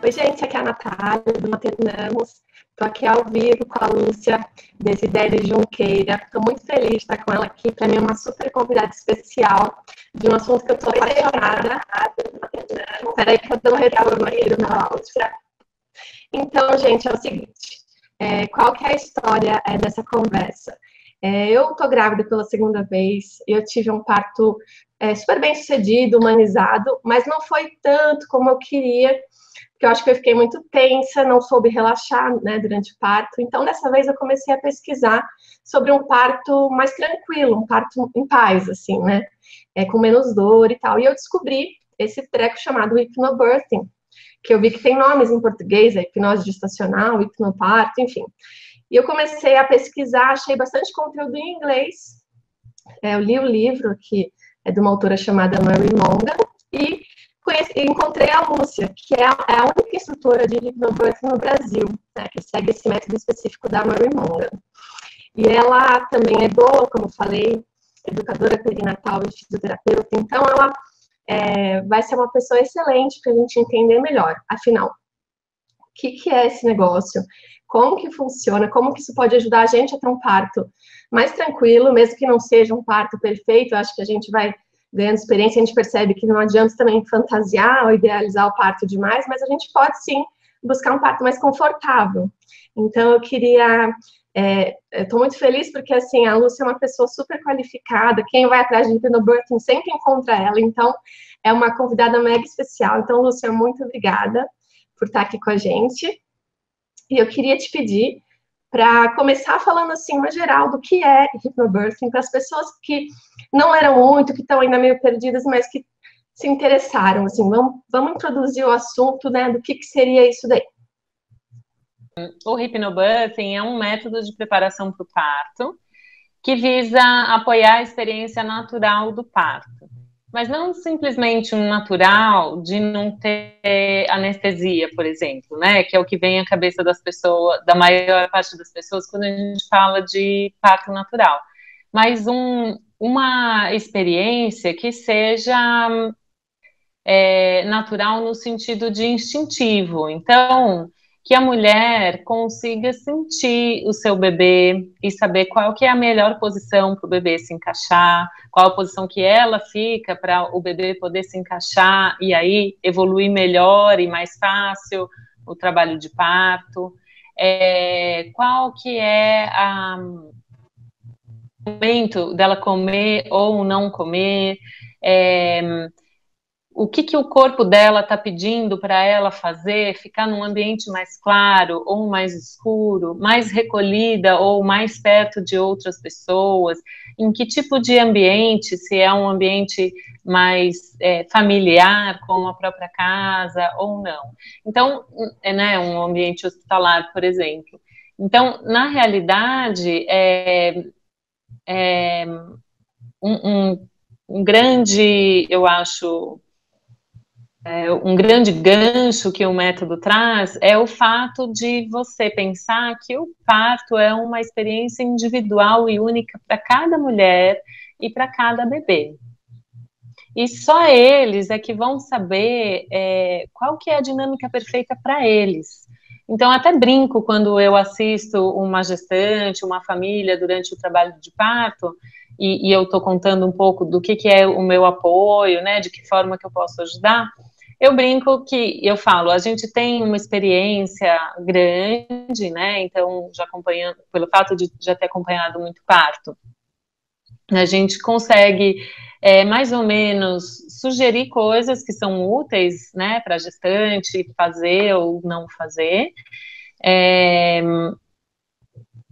Oi, gente, aqui é a Natália, do Maternamos. Estou aqui ao vivo com a Lúcia, Desidério Junqueira. Estou muito feliz de estar com ela aqui. Para mim é uma super convidada especial de um assunto que eu estou apaixonada. Espera aí que eu dou um retorno aqui do meu áudio. Então, gente, é o seguinte. Qual que é a história dessa conversa? Eu estou grávida pela segunda vez. Eu tive um parto super bem sucedido, humanizado, mas não foi tanto como eu queria, porque eu acho que eu fiquei muito tensa, não soube relaxar, né, durante o parto. Então, dessa vez, eu comecei a pesquisar sobre um parto mais tranquilo, um parto em paz, assim, né, com menos dor e tal. E eu descobri esse treco chamado hipnobirthing, que eu vi que tem nomes em português, hipnose gestacional, hipnoparto, enfim. E eu comecei a pesquisar, achei bastante conteúdo em inglês. Eu li o livro, que é de uma autora chamada Mary Mongan, e encontrei a Lúcia, que é a única instrutora de hipnobirthing no Brasil, né, que segue esse método específico da Mary Mongan. E ela também é boa, como eu falei, educadora perinatal e fisioterapeuta, então ela vai ser uma pessoa excelente para a gente entender melhor. Afinal, o que é esse negócio? Como que funciona? Como que isso pode ajudar a gente a ter um parto mais tranquilo, mesmo que não seja um parto perfeito? Eu acho que a gente vai ganhando experiência, a gente percebe que não adianta também fantasiar ou idealizar o parto demais, mas a gente pode sim buscar um parto mais confortável. Então eu queria, eu estou muito feliz porque assim, a Lúcia é uma pessoa super qualificada, quem vai atrás de hipnobirthing sempre encontra ela, então é uma convidada mega especial. Então, Lúcia, muito obrigada por estar aqui com a gente. E eu queria te pedir para começar falando assim, uma geral do que é hipnobirthing, para as pessoas que não eram muito, que estão ainda meio perdidas, mas que se interessaram, assim, vamos introduzir o assunto, né, do que seria isso daí. O hipnobirthing é um método de preparação para o parto que visa apoiar a experiência natural do parto. Mas não simplesmente um natural de não ter anestesia, por exemplo, né? Que é o que vem à cabeça das pessoas, da maior parte das pessoas, quando a gente fala de parto natural. Mas uma experiência que seja natural no sentido de instintivo. Então, que a mulher consiga sentir o seu bebê e saber qual que é a melhor posição para o bebê se encaixar, qual a posição que ela fica para o bebê poder se encaixar e aí evoluir melhor e mais fácil o trabalho de parto. Qual que é o momento dela comer ou não comer, o que o corpo dela está pedindo para ela fazer, ficar num ambiente mais claro ou mais escuro, mais recolhida ou mais perto de outras pessoas, em que tipo de ambiente, se é um ambiente mais familiar, como a própria casa ou não. Então, né, um ambiente hospitalar, por exemplo. Então, na realidade, um grande, eu acho, um grande gancho que o método traz é o fato de você pensar que o parto é uma experiência individual e única para cada mulher e para cada bebê. E só eles é que vão saber qual que é a dinâmica perfeita para eles. Então, até brinco quando eu assisto uma gestante, uma família durante o trabalho de parto, e eu estou contando um pouco do que é o meu apoio, né, de que forma que eu posso ajudar. Eu brinco que eu falo, a gente tem uma experiência grande, né? Então, já acompanhando, pelo fato de já ter acompanhado muito parto, a gente consegue mais ou menos sugerir coisas que são úteis, né, para a gestante fazer ou não fazer.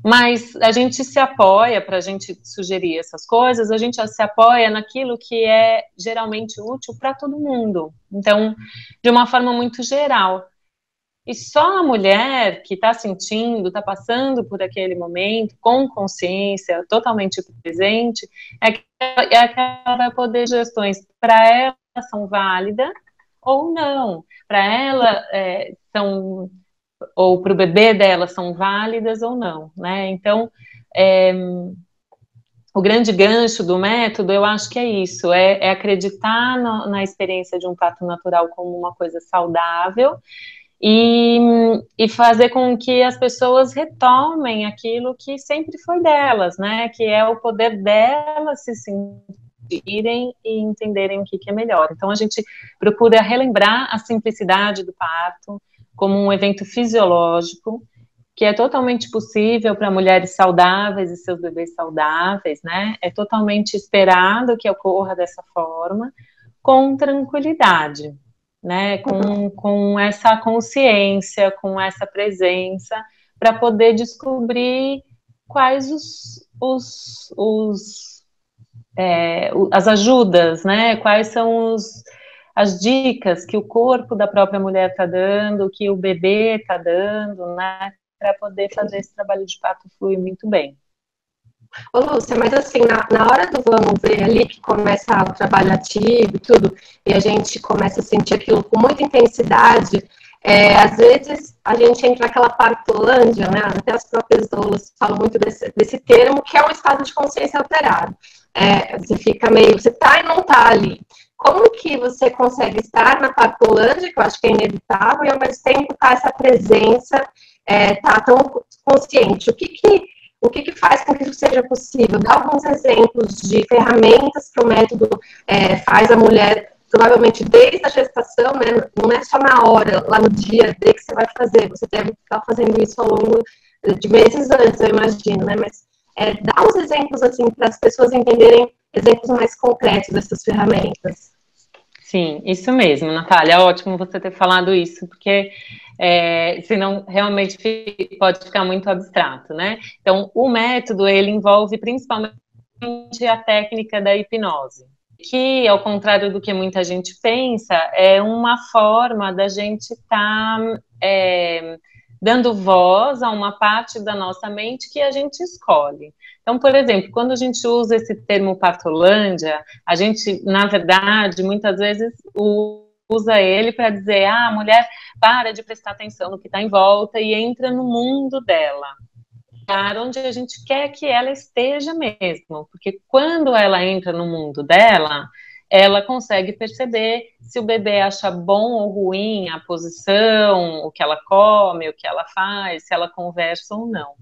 Mas a gente se apoia, para a gente sugerir essas coisas, a gente se apoia naquilo que é geralmente útil para todo mundo. Então, de uma forma muito geral. E só a mulher que está sentindo, está passando por aquele momento, com consciência, totalmente presente, é que ela vai poder gestões para ela são válidas ou não. Para ela são ou para o bebê dela são válidas ou não, né? Então, o grande gancho do método, eu acho que é isso, é acreditar na experiência de um parto natural como uma coisa saudável e fazer com que as pessoas retomem aquilo que sempre foi delas, né? Que é o poder delas se sentirem e entenderem o que é melhor. Então, a gente procura relembrar a simplicidade do parto como um evento fisiológico, que é totalmente possível para mulheres saudáveis e seus bebês saudáveis, né? É totalmente esperado que ocorra dessa forma, com tranquilidade, né? Com essa consciência, com essa presença, para poder descobrir quais as ajudas, né? Quais são as dicas que o corpo da própria mulher está dando, que o bebê está dando, né? Para poder fazer esse trabalho de parto fluir muito bem. Ô, Lúcia, mas assim, na hora do vamos ver ali, que começa o trabalho ativo e tudo, e a gente começa a sentir aquilo com muita intensidade, às vezes a gente entra naquela partolândia, né? Até as próprias doulas falam muito desse termo, que é um estado de consciência alterado. Você fica meio, você tá e não tá ali. Como que você consegue estar na partolândia, que eu acho que é inevitável, e ao mesmo tempo tá essa presença, tá tão consciente? O que faz com que isso seja possível? Dá alguns exemplos de ferramentas que o método faz a mulher, provavelmente desde a gestação, né? Não é só na hora, lá no dia D que você vai fazer, você deve estar fazendo isso ao longo de meses antes, eu imagino, né? Mas dá uns exemplos, assim, para as pessoas entenderem exemplos mais concretos dessas ferramentas. Sim, isso mesmo, Natália. Ótimo você ter falado isso, porque senão realmente pode ficar muito abstrato, né? Então, o método, ele envolve principalmente a técnica da hipnose, que, ao contrário do que muita gente pensa, é uma forma da gente estar dando voz a uma parte da nossa mente que a gente escolhe. Então, por exemplo, quando a gente usa esse termo partolândia, a gente, na verdade, muitas vezes usa ele para dizer, a mulher para de prestar atenção no que está em volta e entra no mundo dela, onde a gente quer que ela esteja mesmo, porque quando ela entra no mundo dela, ela consegue perceber se o bebê acha bom ou ruim a posição, o que ela come, o que ela faz, se ela conversa ou não.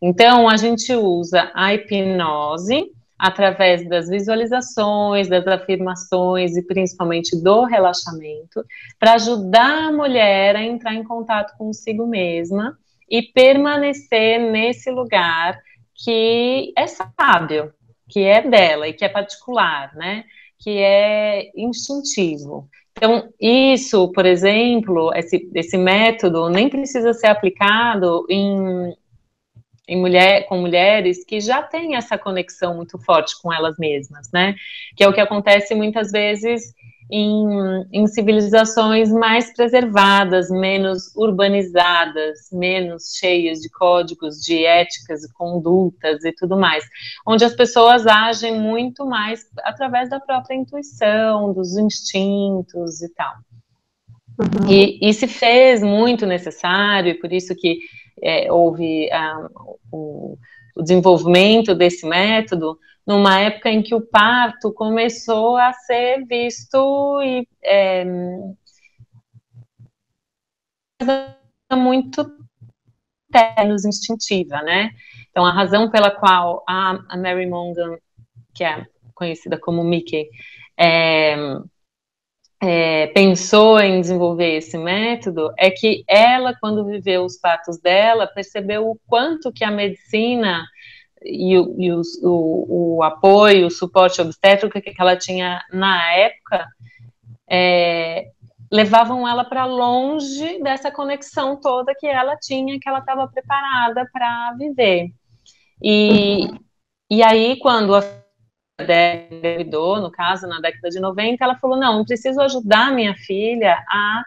Então, a gente usa a hipnose através das visualizações, das afirmações e principalmente do relaxamento, para ajudar a mulher a entrar em contato consigo mesma e permanecer nesse lugar que é sábio, que é dela e que é particular, né? Que é instintivo. Então, isso, por exemplo, esse método nem precisa ser aplicado com mulheres que já têm essa conexão muito forte com elas mesmas, né? Que é o que acontece muitas vezes em civilizações mais preservadas, menos urbanizadas, menos cheias de códigos, de éticas e condutas e tudo mais, onde as pessoas agem muito mais através da própria intuição, dos instintos e tal. Uhum. E se fez muito necessário, e por isso que houve o desenvolvimento desse método numa época em que o parto começou a ser visto muito ternos instintiva, né? Então, a razão pela qual a Mary Mongan, que é conhecida como Mickey, pensou em desenvolver esse método é que ela, quando viveu os partos dela, percebeu o quanto que a medicina e o apoio, o suporte obstétrico que ela tinha na época levavam ela para longe dessa conexão toda que ela tinha, que ela estava preparada para viver. E aí, quando a engravidou, no caso, na década de 90, ela falou, não preciso ajudar minha filha a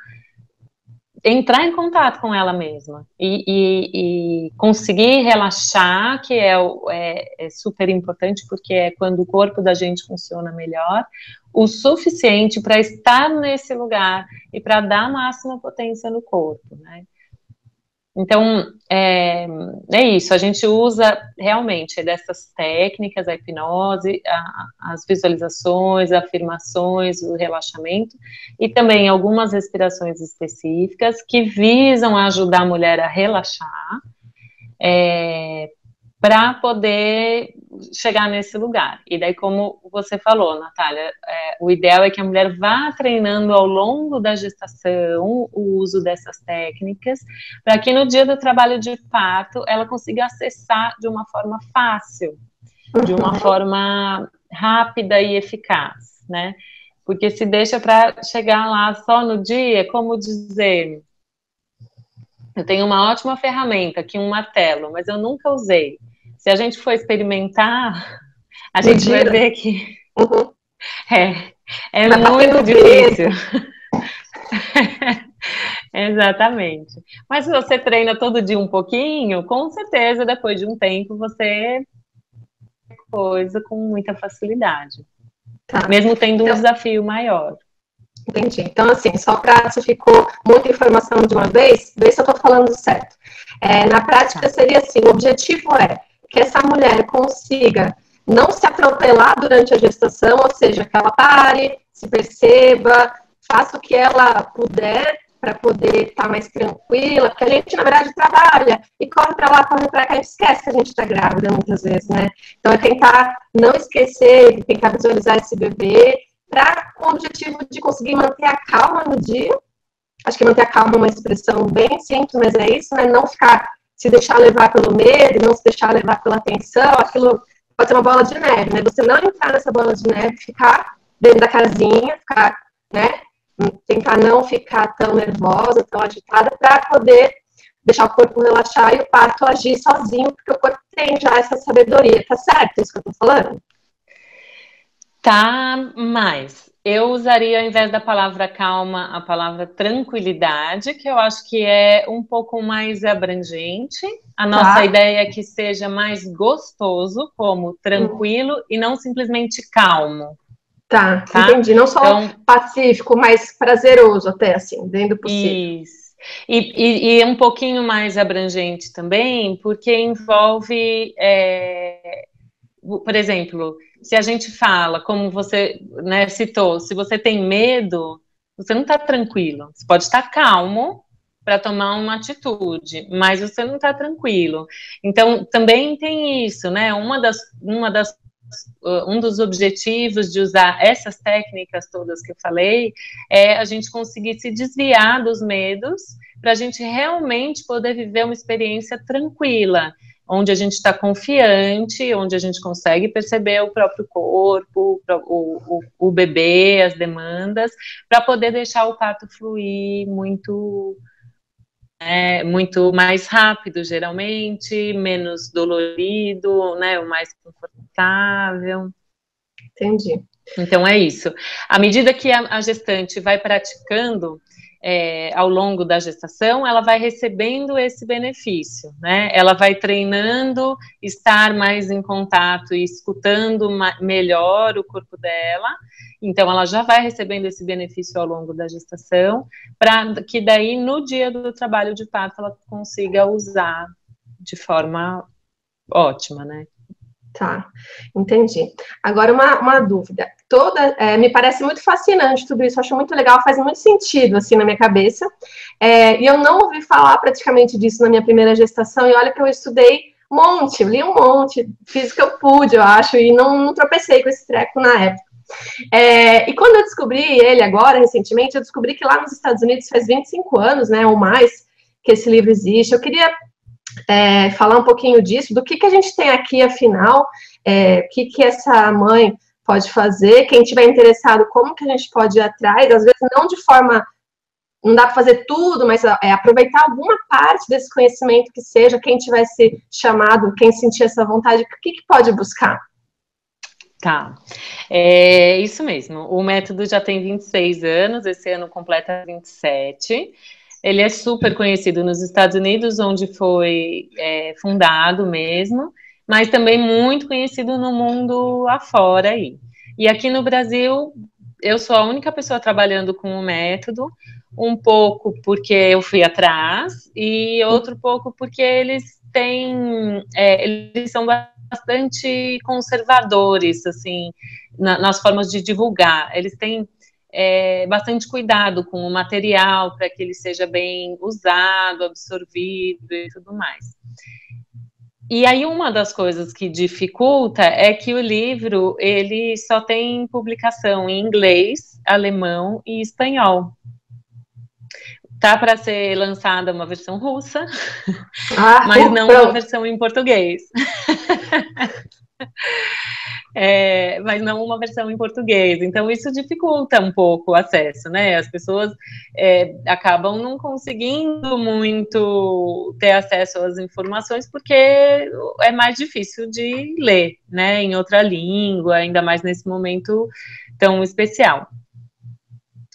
entrar em contato com ela mesma e conseguir relaxar, que é super importante, porque é quando o corpo da gente funciona melhor, o suficiente para estar nesse lugar e para dar a máxima potência no corpo, né? Então, é isso, a gente usa realmente dessas técnicas, a hipnose, as visualizações, afirmações, o relaxamento, e também algumas respirações específicas que visam ajudar a mulher a relaxar, para poder chegar nesse lugar. E daí, como você falou, Natália, o ideal é que a mulher vá treinando ao longo da gestação o uso dessas técnicas, para que no dia do trabalho de parto ela consiga acessar de uma forma fácil, de uma forma rápida e eficaz, né? Porque se deixa para chegar lá só no dia, como dizer, eu tenho uma ótima ferramenta aqui, um martelo, mas eu nunca usei. Se a gente for experimentar, a gente vai ver que é muito difícil. Exatamente. Mas se você treina todo dia um pouquinho, com certeza, depois de um tempo, você coisa com muita facilidade. Tá. Mesmo tendo um desafio maior. Entendi. Então, assim, só para se ficou muita informação de uma vez, vê se eu estou falando certo. Na prática, seria assim, o objetivo é que essa mulher consiga não se atropelar durante a gestação, ou seja, que ela pare, se perceba, faça o que ela puder para poder estar mais tranquila, porque a gente, na verdade, trabalha e corre para lá, corre para cá, e esquece que a gente está grávida muitas vezes, né? Então, é tentar não esquecer, tentar visualizar esse bebê, com o objetivo de conseguir manter a calma no dia. Acho que manter a calma é uma expressão bem simples, mas é isso, né? Não ficar, se deixar levar pelo medo, não se deixar levar pela tensão, aquilo pode ser uma bola de neve, né? Você não entrar nessa bola de neve, ficar dentro da casinha, ficar, né? Tentar não ficar tão nervosa, tão agitada, para poder deixar o corpo relaxar e o parto agir sozinho, porque o corpo tem já essa sabedoria. Tá certo isso que eu tô falando? Tá, mas eu usaria, ao invés da palavra calma, a palavra tranquilidade, que eu acho que é um pouco mais abrangente. A nossa ideia é que seja mais gostoso, como tranquilo, e não simplesmente calmo. Tá, entendi. Não só então, pacífico, mas prazeroso até, assim, dentro do possível. Isso. E um pouquinho mais abrangente também, porque envolve, por exemplo, se a gente fala, como você, né, citou, se você tem medo, você não está tranquilo. Você pode estar calmo para tomar uma atitude, mas você não está tranquilo. Então, também tem isso, né? Um dos objetivos de usar essas técnicas todas que eu falei é a gente conseguir se desviar dos medos para a gente realmente poder viver uma experiência tranquila, onde a gente está confiante, onde a gente consegue perceber o próprio corpo, o bebê, as demandas, para poder deixar o parto fluir muito mais rápido, geralmente, menos dolorido, né, o mais confortável. Entendi. Então é isso. À medida que a gestante vai praticando ao longo da gestação, ela vai recebendo esse benefício, né? Ela vai treinando, estar mais em contato e escutando melhor o corpo dela. Então, ela já vai recebendo esse benefício ao longo da gestação, para que daí, no dia do trabalho de parto, ela consiga usar de forma ótima, né? Tá, entendi. Agora, uma dúvida. Me parece muito fascinante tudo isso, acho muito legal, faz muito sentido, assim, na minha cabeça. E eu não ouvi falar praticamente disso na minha primeira gestação, e olha que eu estudei um monte, li um monte, fiz o que eu pude, eu acho, e não tropecei com esse treco na época. E quando eu descobri ele agora, recentemente, eu descobri que lá nos Estados Unidos faz 25 anos, né, ou mais, que esse livro existe. Eu queria falar um pouquinho disso, do que a gente tem aqui, afinal, o que essa mãe pode fazer, quem tiver interessado, como que a gente pode ir atrás, às vezes não de forma, não dá para fazer tudo, mas aproveitar alguma parte desse conhecimento que seja, quem tivesse chamado, quem sentir essa vontade, o que pode buscar? Tá, é isso mesmo, o método já tem 26 anos, esse ano completa 27, ele é super conhecido nos Estados Unidos, onde foi fundado mesmo, mas também muito conhecido no mundo afora aí. E aqui no Brasil, eu sou a única pessoa trabalhando com o método, um pouco porque eu fui atrás, e outro pouco porque eles são bastante conservadores, assim, nas formas de divulgar. Eles têm bastante cuidado com o material para que ele seja bem usado, absorvido e tudo mais. E aí uma das coisas que dificulta é que o livro ele só tem publicação em inglês, alemão e espanhol. Tá para ser lançada uma versão russa, mas não uma versão em português. Mas não uma versão em português. Então, isso dificulta um pouco o acesso, né? As pessoas acabam não conseguindo muito ter acesso às informações porque é mais difícil de ler, né? Em outra língua, ainda mais nesse momento tão especial.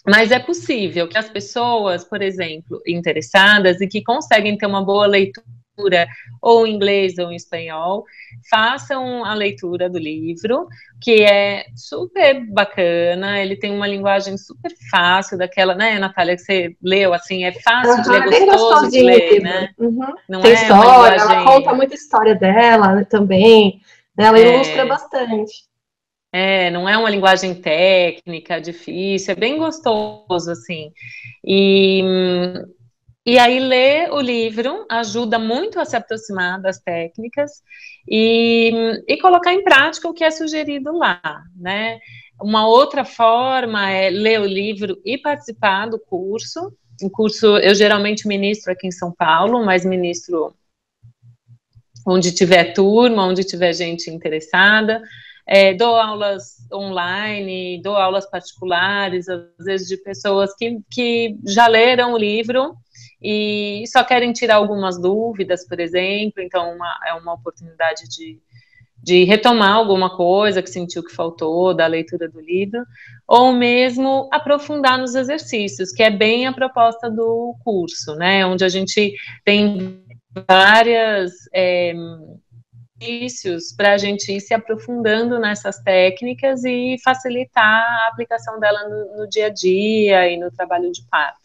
Mas é possível que as pessoas, por exemplo, interessadas e que conseguem ter uma boa leitura ou em inglês ou em espanhol, façam a leitura do livro, que é super bacana, ele tem uma linguagem super fácil, daquela, né, Natália, que você leu, assim, é fácil de ler, é gostoso de ler, né? Não tem história, ela conta muita história dela, né, também, né, ela ilustra bastante. Não é uma linguagem técnica, difícil, é bem gostoso, assim. E aí, ler o livro ajuda muito a se aproximar das técnicas e colocar em prática o que é sugerido lá, né? Uma outra forma é ler o livro e participar do curso. O curso eu geralmente ministro aqui em São Paulo, mas ministro onde tiver turma, onde tiver gente interessada. Dou aulas online, dou aulas particulares, às vezes de pessoas que já leram o livro e só querem tirar algumas dúvidas, por exemplo, então é uma oportunidade de retomar alguma coisa que sentiu que faltou da leitura do livro, ou mesmo aprofundar nos exercícios, que é bem a proposta do curso, né, onde a gente tem várias exercícios para a gente ir se aprofundando nessas técnicas e facilitar a aplicação dela no dia a dia e no trabalho de parto.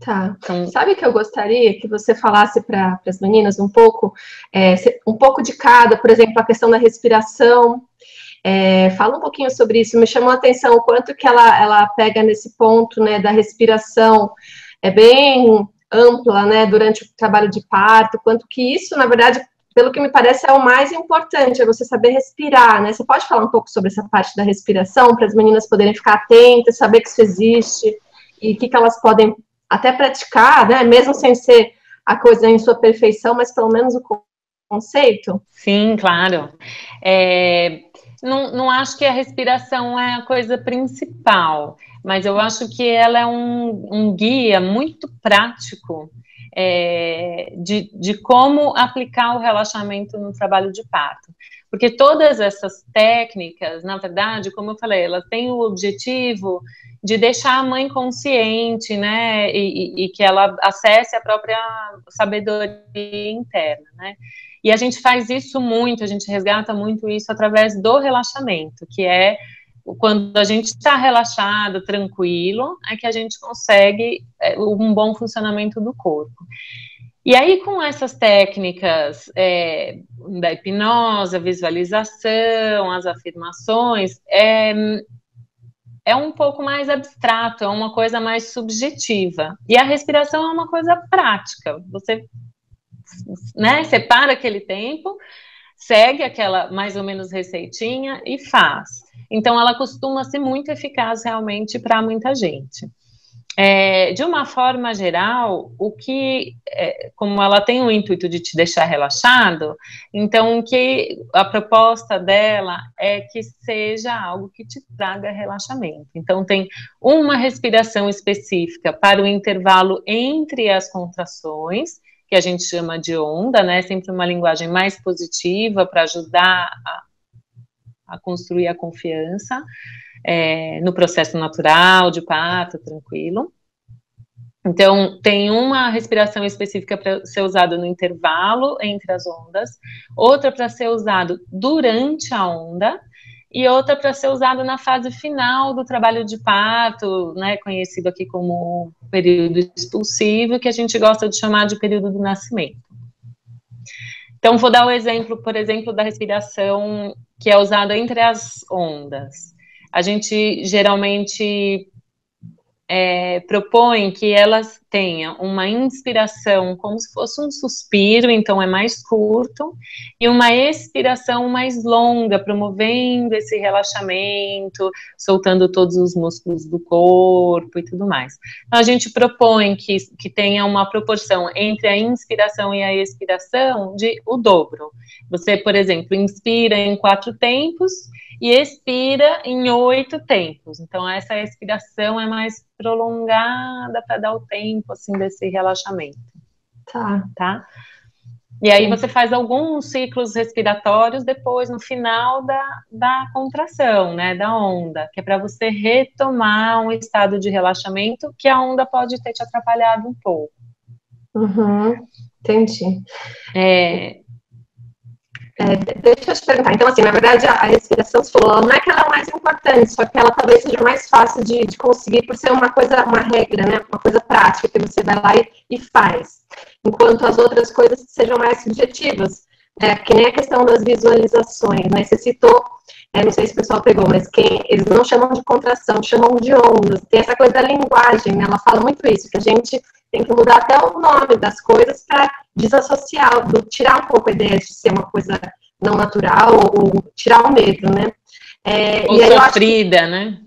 Tá. Então, sabe que eu gostaria que você falasse para as meninas um pouco de cada, por exemplo, a questão da respiração. Fala um pouquinho sobre isso. Me chamou a atenção o quanto que ela pega nesse ponto, né, da respiração. É bem ampla, né, durante o trabalho de parto, quanto que isso, na verdade, pelo que me parece, é o mais importante, é você saber respirar, né? Você pode falar um pouco sobre essa parte da respiração, para as meninas poderem ficar atentas, saber que isso existe, e o que elas podem até praticar, né? Mesmo sem ser a coisa em sua perfeição, mas pelo menos o conceito? Sim, claro. Não acho que a respiração é a coisa principal, mas eu acho que ela é um guia muito prático de como aplicar o relaxamento no trabalho de parto. Porque todas essas técnicas, na verdade, como eu falei, elas têm o objetivo de deixar a mãe consciente, né, e que ela acesse a própria sabedoria interna, né. E a gente faz isso muito, a gente resgata muito isso através do relaxamento, que é quando a gente está relaxado, tranquilo, é que a gente consegue um bom funcionamento do corpo. E aí, com essas técnicas da hipnose, a visualização, as afirmações, é um pouco mais abstrato, é uma coisa mais subjetiva. E a respiração é uma coisa prática. Você, né, separa aquele tempo, segue aquela mais ou menos receitinha e faz. Então, ela costuma ser muito eficaz realmente para muita gente. De uma forma geral, como ela tem o intuito de te deixar relaxado, então a proposta dela é que seja algo que te traga relaxamento. Então tem uma respiração específica para o intervalo entre as contrações, que a gente chama de onda, né? Sempre uma linguagem mais positiva para ajudar a construir a confiança. No processo natural de parto, tranquilo. Então, tem uma respiração específica para ser usada no intervalo entre as ondas, outra para ser usado durante a onda, e outra para ser usada na fase final do trabalho de parto, né, conhecido aqui como período expulsivo, que a gente gosta de chamar de período do nascimento. Então, vou dar o exemplo, por exemplo, da respiração que é usada entre as ondas. A gente geralmente propõe que elas tenham uma inspiração como se fosse um suspiro, então é mais curto, e uma expiração mais longa, promovendo esse relaxamento, soltando todos os músculos do corpo e tudo mais. Então, a gente propõe que tenha uma proporção entre a inspiração e a expiração de o dobro. Você, por exemplo, inspira em 4 tempos, e expira em 8 tempos. Então, essa expiração é mais prolongada para dar o tempo, assim, desse relaxamento. Tá? E aí você faz alguns ciclos respiratórios depois, no final da contração, né, da onda, que é para você retomar um estado de relaxamento que a onda pode ter te atrapalhado um pouco. Entendi. Deixa eu te perguntar, então assim, na verdade a respiração, você falou, não é que ela é mais importante, só que ela talvez seja mais fácil de conseguir por ser uma coisa, uma regra, né, uma coisa prática que você vai lá e faz, enquanto as outras coisas sejam mais subjetivas, que nem a questão das visualizações, né, você citou, não sei se o pessoal pegou, mas eles não chamam de contração, chamam de ondas, tem essa coisa da linguagem, né, ela fala muito isso, que a gente tem que mudar até o nome das coisas para desassociar, tirar um pouco a ideia de ser uma coisa não natural, ou tirar o medo, né? Ou sofrida, né?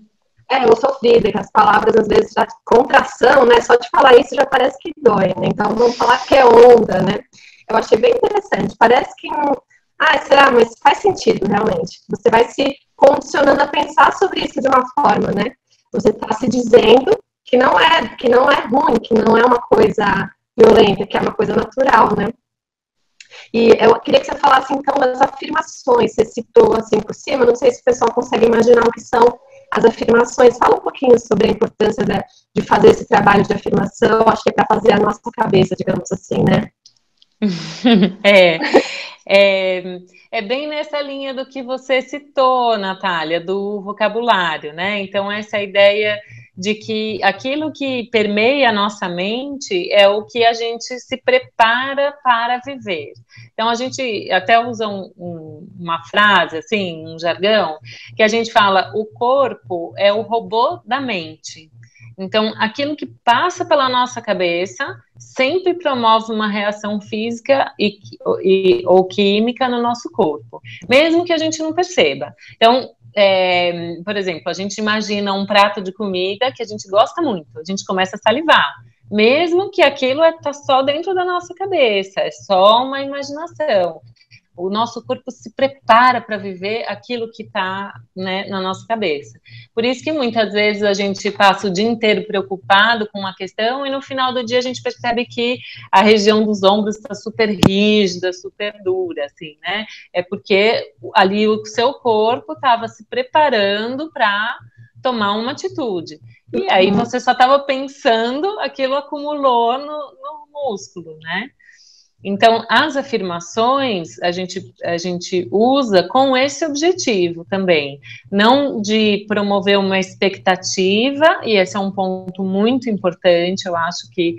Ou sofrida, que as palavras, às vezes, já contração, né? Só de falar isso já parece que dói, né? Então, vamos falar que é onda, né? Eu achei bem interessante. Parece que, será? Mas faz sentido, realmente. Você vai se condicionando a pensar sobre isso de uma forma, né? Você está se dizendo que não é ruim, que não é uma coisa violenta, que é uma coisa natural, né? E eu queria que você falasse, então, das afirmações. Você citou, assim, por cima, não sei se o pessoal consegue imaginar o que são as afirmações. Fala um pouquinho sobre a importância de fazer esse trabalho de afirmação, acho que é para fazer a nossa cabeça, digamos assim, né? É bem nessa linha do que você citou, Natália, do vocabulário, né? Então, essa ideia de que aquilo que permeia a nossa mente é o que a gente se prepara para viver. Então, a gente até usa uma frase, assim, um jargão, que a gente fala, o corpo é o robô da mente. Então, aquilo que passa pela nossa cabeça sempre promove uma reação física ou química no nosso corpo, mesmo que a gente não perceba. Então, por exemplo, a gente imagina um prato de comida que a gente gosta muito, a gente começa a salivar, mesmo que aquilo está só dentro da nossa cabeça, é só uma imaginação. O nosso corpo se prepara para viver aquilo que está, né, na nossa cabeça. Por isso que muitas vezes a gente passa o dia inteiro preocupado com uma questão e no final do dia a gente percebe que a região dos ombros está super rígida, super dura, assim, né? É porque ali o seu corpo estava se preparando para tomar uma atitude. E aí você só estava pensando, aquilo acumulou no músculo, né? Então, as afirmações a gente usa com esse objetivo também, não de promover uma expectativa, e esse é um ponto muito importante, eu acho que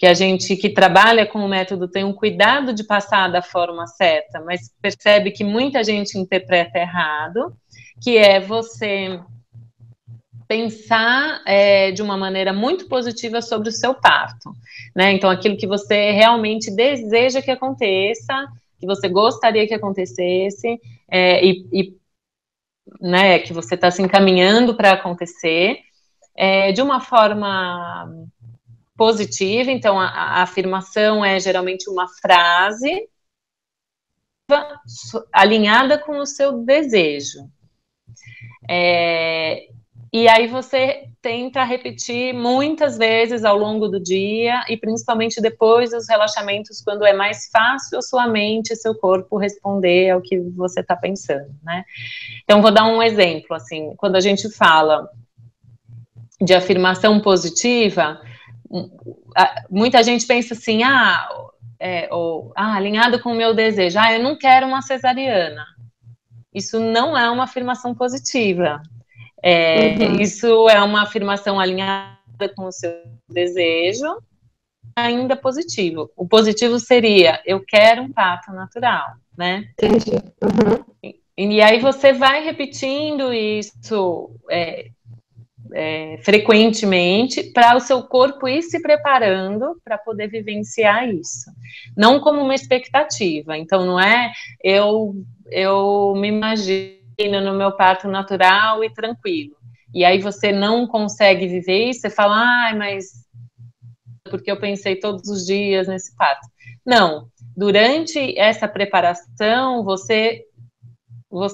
a gente que trabalha com o método tem um cuidado de passar da forma certa, mas percebe que muita gente interpreta errado, que é você pensar de uma maneira muito positiva sobre o seu parto, né? Então, aquilo que você realmente deseja que aconteça, que você gostaria que acontecesse, né, que você está se encaminhando para acontecer, de uma forma positiva. Então, a afirmação é geralmente uma frase alinhada com o seu desejo. E aí você tenta repetir muitas vezes ao longo do dia e principalmente depois dos relaxamentos, quando é mais fácil a sua mente e seu corpo responder ao que você está pensando, né? Então, vou dar um exemplo, assim, quando a gente fala de afirmação positiva, muita gente pensa assim, alinhado com o meu desejo, eu não quero uma cesariana. isso não é uma afirmação positiva. Isso é uma afirmação alinhada com o seu desejo, ainda positivo. O positivo seria, eu quero um parto natural, né? Entendi. E aí você vai repetindo isso frequentemente para o seu corpo ir se preparando para poder vivenciar isso. Não como uma expectativa. Então, não é eu me imagino no meu parto natural e tranquilo. E aí você não consegue viver isso, você fala, mas porque eu pensei todos os dias nesse parto. Não, durante essa preparação, você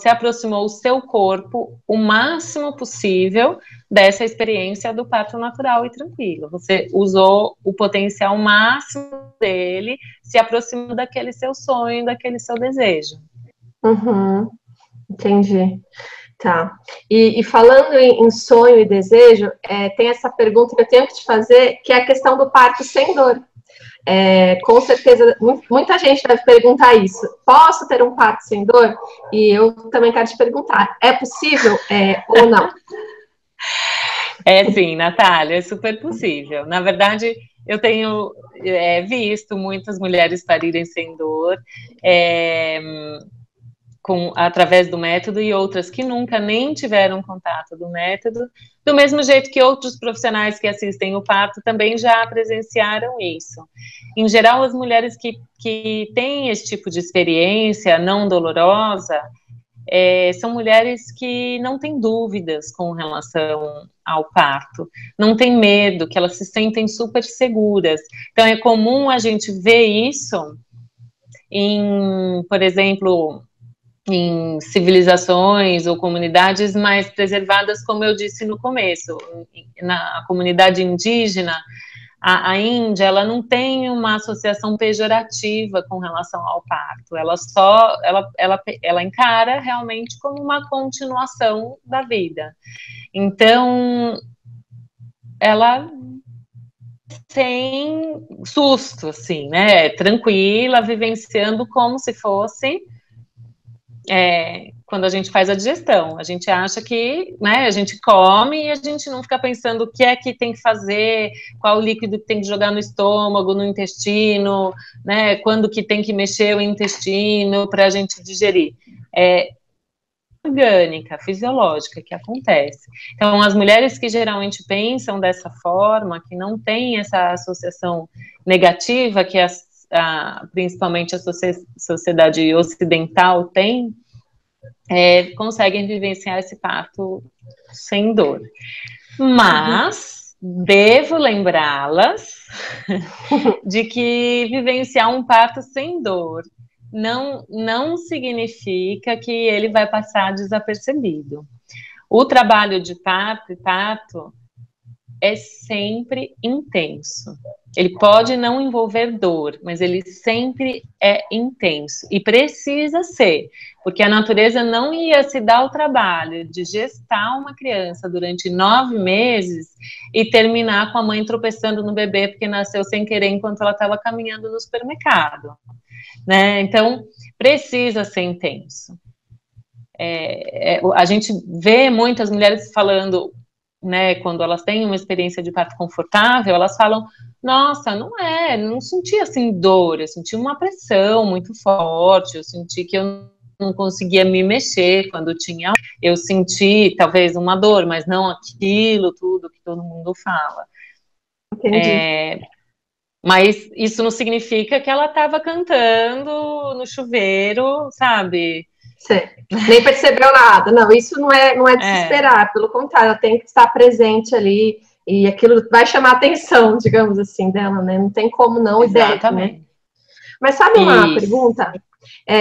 aproximou o seu corpo o máximo possível dessa experiência do parto natural e tranquilo. Você usou o potencial máximo dele, se aproximou daquele seu sonho, daquele seu desejo. Entendi. Tá. E falando em sonho e desejo, tem essa pergunta que eu tenho que te fazer, que é a questão do parto sem dor. Com certeza, muita gente deve perguntar isso. Posso ter um parto sem dor? E eu também quero te perguntar, é possível ou não? É sim, Natália, é super possível. Na verdade, eu tenho visto muitas mulheres parirem sem dor, através do método, e outras que nunca nem tiveram contato do método, do mesmo jeito que outros profissionais que assistem o parto também já presenciaram isso. Em geral, as mulheres que têm esse tipo de experiência não dolorosa, são mulheres que não têm dúvidas com relação ao parto, não têm medo, que elas se sentem super seguras. Então, é comum a gente ver isso por exemplo, em civilizações ou comunidades mais preservadas, como eu disse no começo. Na comunidade indígena, a Índia, ela não tem uma associação pejorativa com relação ao parto, ela encara realmente como uma continuação da vida. Então, ela sem susto, assim, né, tranquila, vivenciando como se fosse quando a gente faz a digestão. A gente acha que, né, a gente come e a gente não fica pensando o que é que tem que fazer, qual líquido que tem que jogar no estômago, no intestino, né, quando que tem que mexer o intestino para a gente digerir. É orgânica, fisiológica, que acontece. Então, as mulheres que geralmente pensam dessa forma, que não têm essa associação negativa que principalmente a sociedade ocidental tem, conseguem vivenciar esse parto sem dor. Mas devo lembrá-las de que vivenciar um parto sem dor não significa que ele vai passar desapercebido. O trabalho de parto e parto é sempre intenso. Ele pode não envolver dor, mas ele sempre é intenso. E precisa ser, porque a natureza não ia se dar o trabalho de gestar uma criança durante 9 meses e terminar com a mãe tropeçando no bebê porque nasceu sem querer enquanto ela estava caminhando no supermercado, né? Então, precisa ser intenso. A gente vê muitas mulheres falando, né, quando elas têm uma experiência de parto confortável, elas falam, nossa, não senti assim dor, eu senti uma pressão muito forte, eu senti que eu não conseguia me mexer quando eu senti talvez uma dor, mas não aquilo tudo que todo mundo fala. Entendi. Mas isso não significa que ela estava cantando no chuveiro, sabe? Sim. Nem percebeu nada. Não, isso não é de se esperar, pelo contrário, ela tem que estar presente ali e aquilo vai chamar a atenção, digamos assim, dela, né? Não tem como não, e deve, né? Mas sabe uma pergunta?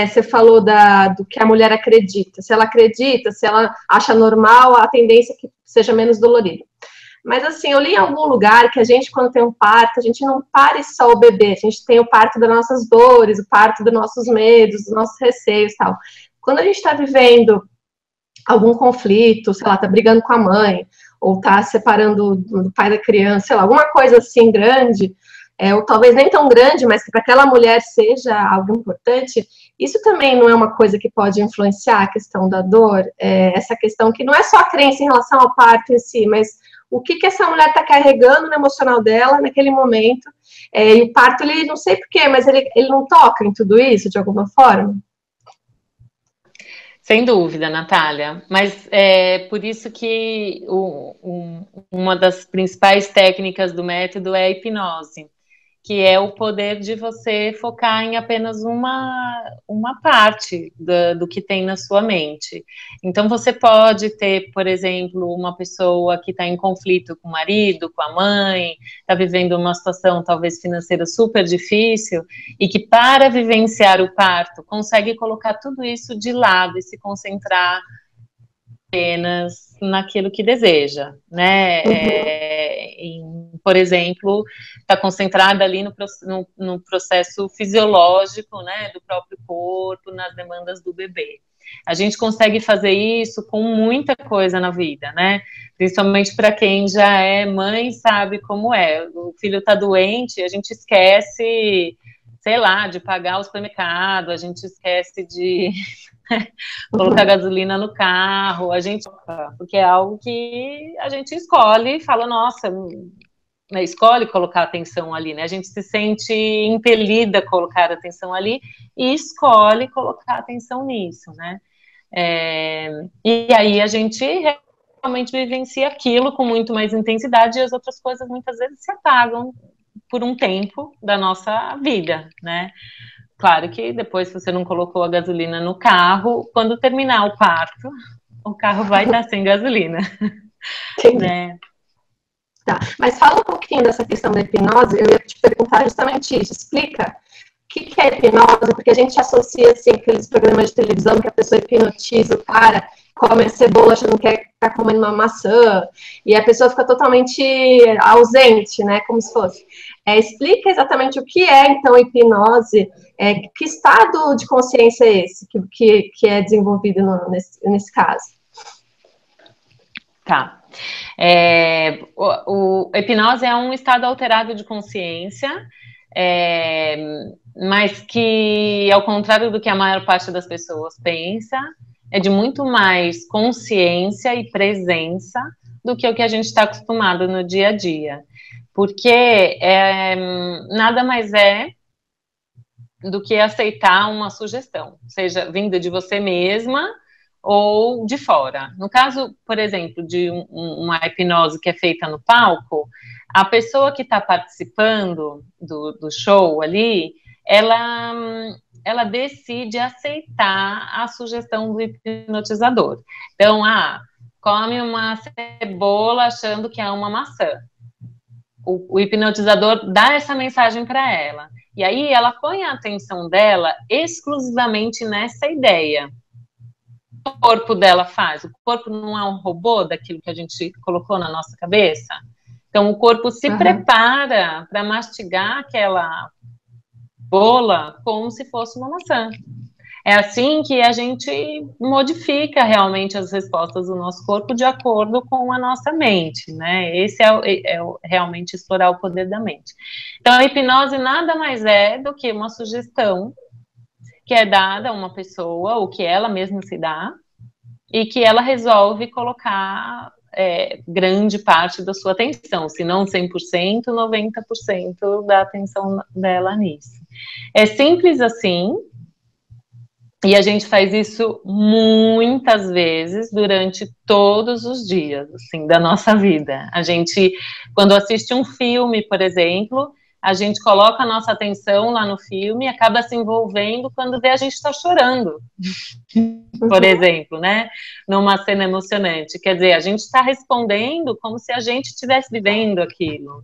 Você falou do que a mulher acredita. Se ela acredita, se ela acha normal, a tendência é que seja menos dolorido. Mas assim, eu li em algum lugar que a gente, quando tem um parto, a gente não pare só o bebê, a gente tem o parto das nossas dores, o parto dos nossos medos, dos nossos receios e tal. Quando a gente está vivendo algum conflito, sei lá, tá brigando com a mãe, ou tá separando do pai da criança, sei lá, alguma coisa assim grande, ou talvez nem tão grande, mas que para aquela mulher seja algo importante, Isso também não é uma coisa que pode influenciar a questão da dor? Essa questão que não é só a crença em relação ao parto em si, mas o que essa mulher está carregando no emocional dela naquele momento. E o parto, ele não sei porquê, mas ele não toca em tudo isso de alguma forma? Sem dúvida, Natália, mas é por isso que uma das principais técnicas do método é a hipnose, que é o poder de você focar em apenas uma parte do que tem na sua mente. Então, você pode ter, por exemplo, uma pessoa que está em conflito com o marido, com a mãe, está vivendo uma situação talvez financeira super difícil, e que para vivenciar o parto, consegue colocar tudo isso de lado e se concentrar apenas naquilo que deseja, né? Por exemplo, está concentrada ali no processo fisiológico, né, do próprio corpo, nas demandas do bebê. A gente consegue fazer isso com muita coisa na vida, né? Principalmente para quem já é mãe, sabe como é. O filho está doente, a gente esquece, sei lá, de pagar o supermercado, a gente esquece de colocar gasolina no carro, porque é algo que a gente escolhe e fala, nossa, né, escolhe colocar atenção ali, né? A gente se sente impelida a colocar atenção ali e escolhe colocar atenção nisso, né? E aí a gente realmente vivencia aquilo com muito mais intensidade e as outras coisas muitas vezes se apagam por um tempo da nossa vida, né? Claro que depois, se você não colocou a gasolina no carro, quando terminar o parto, o carro vai estar sem gasolina. Entendi. Né? Tá. Mas fala um pouquinho dessa questão da hipnose, eu ia te perguntar justamente isso. Explica o que é hipnose, porque a gente associa assim, aqueles programas de televisão que a pessoa hipnotiza o cara, come a cebola achando que está comendo uma maçã, e a pessoa fica totalmente ausente, né? Como se fosse. Explica exatamente o que é, então, hipnose, que estado de consciência é esse que é desenvolvido nesse caso? Tá. A hipnose é um estado alterado de consciência, mas que, ao contrário do que a maior parte das pessoas pensa, é de muito mais consciência e presença do que o que a gente está acostumado no dia a dia. Porque nada mais é do que aceitar uma sugestão, seja vinda de você mesma ou de fora. No caso, por exemplo, de uma hipnose que é feita no palco, a pessoa que está participando do show ali, ela decide aceitar a sugestão do hipnotizador. Então, come uma cebola achando que é uma maçã. O hipnotizador dá essa mensagem para ela. E aí ela põe a atenção dela exclusivamente nessa ideia. O corpo dela faz. O corpo não é um robô daquilo que a gente colocou na nossa cabeça. Então o corpo se prepara para mastigar aquela bola como se fosse uma maçã. É assim que a gente modifica realmente as respostas do nosso corpo de acordo com a nossa mente, né? Esse é realmente explorar o poder da mente. Então, a hipnose nada mais é do que uma sugestão que é dada a uma pessoa, ou que ela mesma se dá, e que ela resolve colocar grande parte da sua atenção, se não 100%, 90% da atenção dela nisso. É simples assim. E a gente faz isso muitas vezes durante todos os dias, assim, da nossa vida. A gente, quando assiste um filme, por exemplo, a gente coloca a nossa atenção lá no filme e acaba se envolvendo quando vê a gente está chorando, por exemplo, né? Numa cena emocionante. Quer dizer, a gente está respondendo como se a gente estivesse vivendo aquilo.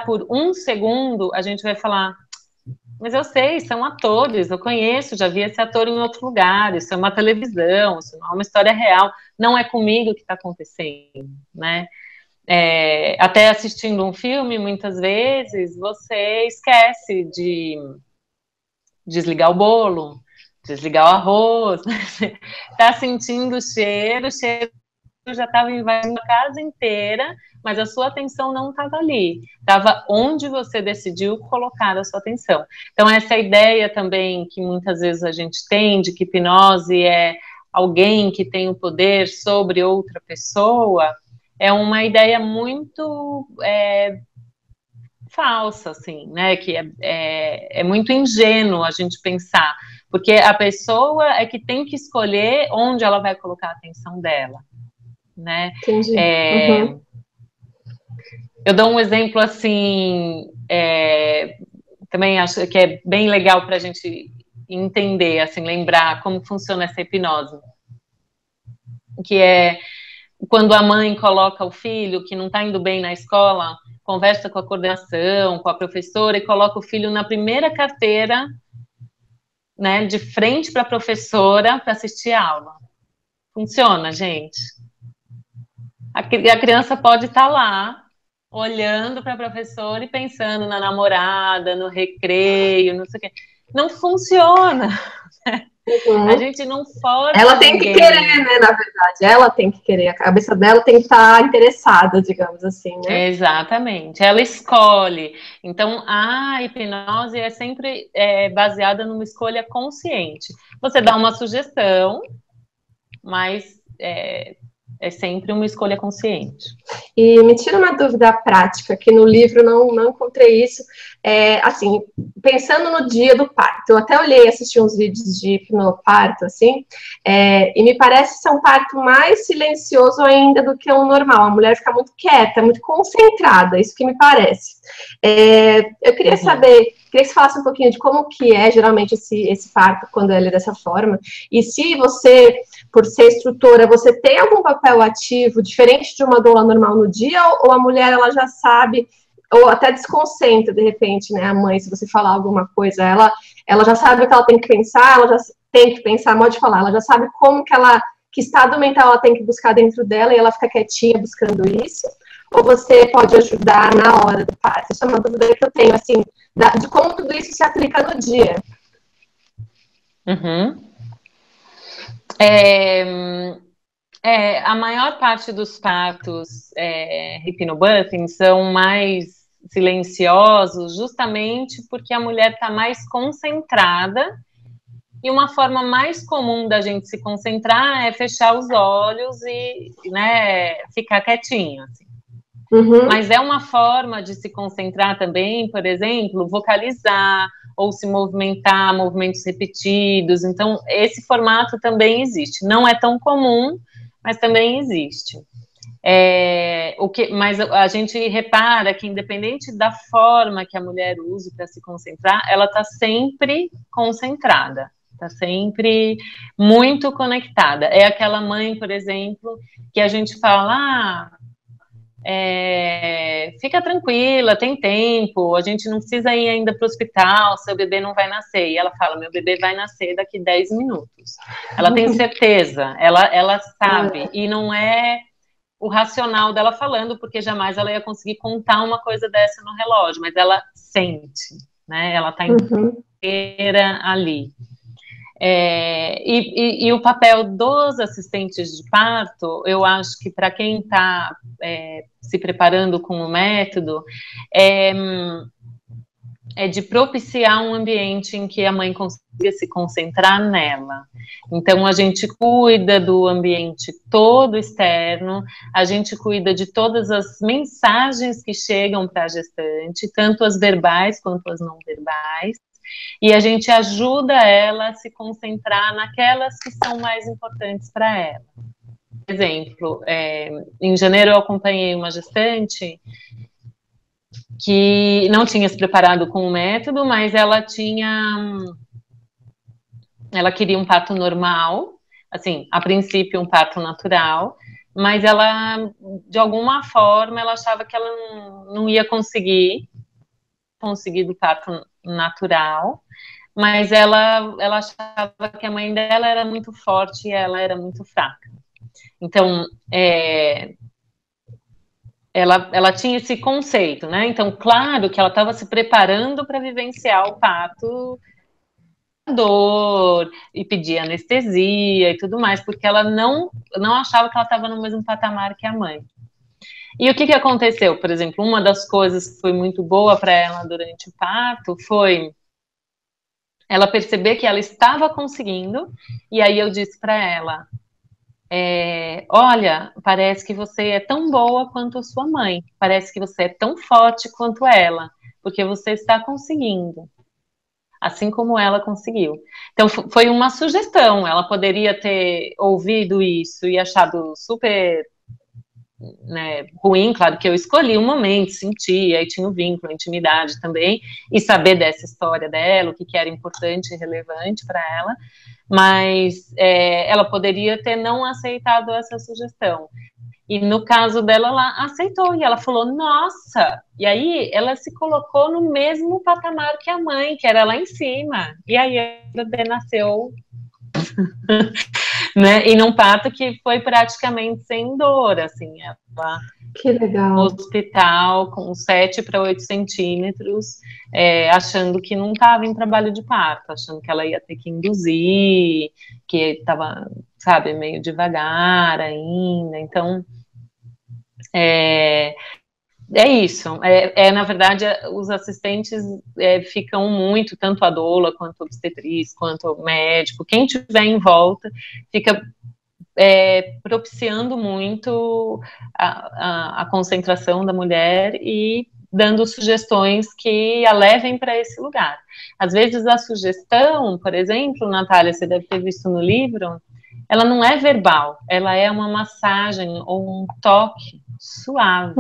Por um segundo, a gente vai falar: mas eu sei, são atores, eu conheço, já vi esse ator em outro lugar, isso é uma televisão, isso não é uma história real, não é comigo que está acontecendo, né? Até assistindo um filme, muitas vezes, você esquece de desligar o bolo, desligar o arroz, está sentindo o cheiro já estava invadindo a casa inteira, mas a sua atenção não estava ali, estava onde você decidiu colocar a sua atenção. Então, essa ideia também que muitas vezes a gente tem de que hipnose é alguém que tem o poder sobre outra pessoa, é uma ideia muito falsa, assim, né? Que é muito ingênuo a gente pensar, porque a pessoa é que tem que escolher onde ela vai colocar a atenção dela, né? Entendi. Uhum. Eu dou um exemplo assim, também acho que é bem legal para a gente entender, assim, lembrar como funciona essa hipnose, que é quando a mãe coloca o filho que não está indo bem na escola, conversa com a coordenação, com a professora e coloca o filho na primeira carteira, né, de frente para a professora para assistir a aula. Funciona, gente? A criança pode estar lá, olhando para a professora e pensando na namorada, no recreio, não sei o quê. Não funciona. Uhum. A gente não força ela tem ninguém. que querer, né, na verdade. Ela tem que querer. A cabeça dela tem que estar interessada, digamos assim, né? Exatamente. Ela escolhe. Então, a hipnose é sempre baseada numa escolha consciente. Você dá uma sugestão, mas é sempre uma escolha consciente. E me tira uma dúvida prática, que no livro não encontrei isso. Assim, pensando no dia do parto, eu até olhei, assisti uns vídeos de hipnoparto, assim, e me parece ser um parto mais silencioso ainda do que o normal. A mulher fica muito quieta, muito concentrada, isso que me parece. Eu queria saber, queria que você falasse um pouquinho de como que é geralmente esse parto quando ele é dessa forma, e se você, por ser instrutora, você tem algum papel ativo diferente de uma doula normal no dia, ou a mulher ela já sabe, ou até desconcentra de repente, né, a mãe, se você falar alguma coisa, ela já sabe o que ela tem que pensar, ela já tem que pensar, pode falar, ela já sabe como que estado mental ela tem que buscar dentro dela e ela fica quietinha buscando isso, ou você pode ajudar na hora do parto? Isso é uma dúvida que eu tenho, assim, de como tudo isso se aplica no dia. A maior parte dos partos hypnobirthing são mais silenciosos, justamente porque a mulher está mais concentrada, e uma forma mais comum da gente se concentrar é fechar os olhos e, né, ficar quietinho, assim. Mas é uma forma de se concentrar também, por exemplo, vocalizar ou se movimentar, movimentos repetidos. Então, esse formato também existe. Não é tão comum, mas também existe. Mas a gente repara que, independente da forma que a mulher use para se concentrar, ela está sempre concentrada, está sempre muito conectada. É aquela mãe, por exemplo, que a gente fala, fica tranquila, tem tempo, a gente não precisa ir ainda para o hospital, seu bebê não vai nascer. E ela fala, meu bebê vai nascer daqui 10 minutos. Ela tem certeza, ela sabe, e não é o racional dela falando, porque jamais ela ia conseguir contar uma coisa dessa no relógio, mas ela sente, né? Ela está inteira ali. E o papel dos assistentes de parto, eu acho que para quem está se preparando com o método, é de propiciar um ambiente em que a mãe consiga se concentrar nela. Então, a gente cuida do ambiente todo externo, a gente cuida de todas as mensagens que chegam para a gestante, tanto as verbais quanto as não verbais, e a gente ajuda ela a se concentrar naquelas que são mais importantes para ela. Por exemplo, em janeiro eu acompanhei uma gestante que não tinha se preparado com o método, mas ela queria um parto normal, assim, a princípio um parto natural, mas ela, de alguma forma, ela achava que ela não ia conseguir do parto natural, mas ela achava que a mãe dela era muito forte e ela era muito fraca. Então, ela tinha esse conceito, né? Então, claro que ela estava se preparando para vivenciar o parto dor e pedia anestesia e tudo mais, porque ela não achava que ela estava no mesmo patamar que a mãe. E o que aconteceu? Por exemplo, uma das coisas que foi muito boa para ela durante o parto foi ela perceber que ela estava conseguindo, e aí eu disse para ela, olha, parece que você é tão boa quanto a sua mãe, parece que você é tão forte quanto ela, porque você está conseguindo, assim como ela conseguiu. Então, foi uma sugestão, ela poderia ter ouvido isso e achado super, né, ruim, claro que eu escolhi um momento, senti, aí tinha o vínculo, a intimidade também, e saber dessa história dela, o que era importante e relevante para ela, mas ela poderia ter não aceitado essa sugestão. E no caso dela, ela aceitou, e ela falou, nossa! E aí ela se colocou no mesmo patamar que a mãe, que era lá em cima. E aí ela nasceu, né? E num parto que foi praticamente sem dor, assim, ela Que legal. no hospital com 7 para 8 centímetros, achando que não estava em trabalho de parto, achando que ela ia ter que induzir, que estava, sabe, meio devagar ainda. Então, isso. Na verdade, os assistentes ficam muito, tanto a doula, quanto a obstetriz, quanto o médico, quem tiver em volta, fica propiciando muito a concentração da mulher e dando sugestões que a levem para esse lugar. Às vezes a sugestão, por exemplo, Natália, você deve ter visto no livro, ela não é verbal, ela é uma massagem ou um toque suave,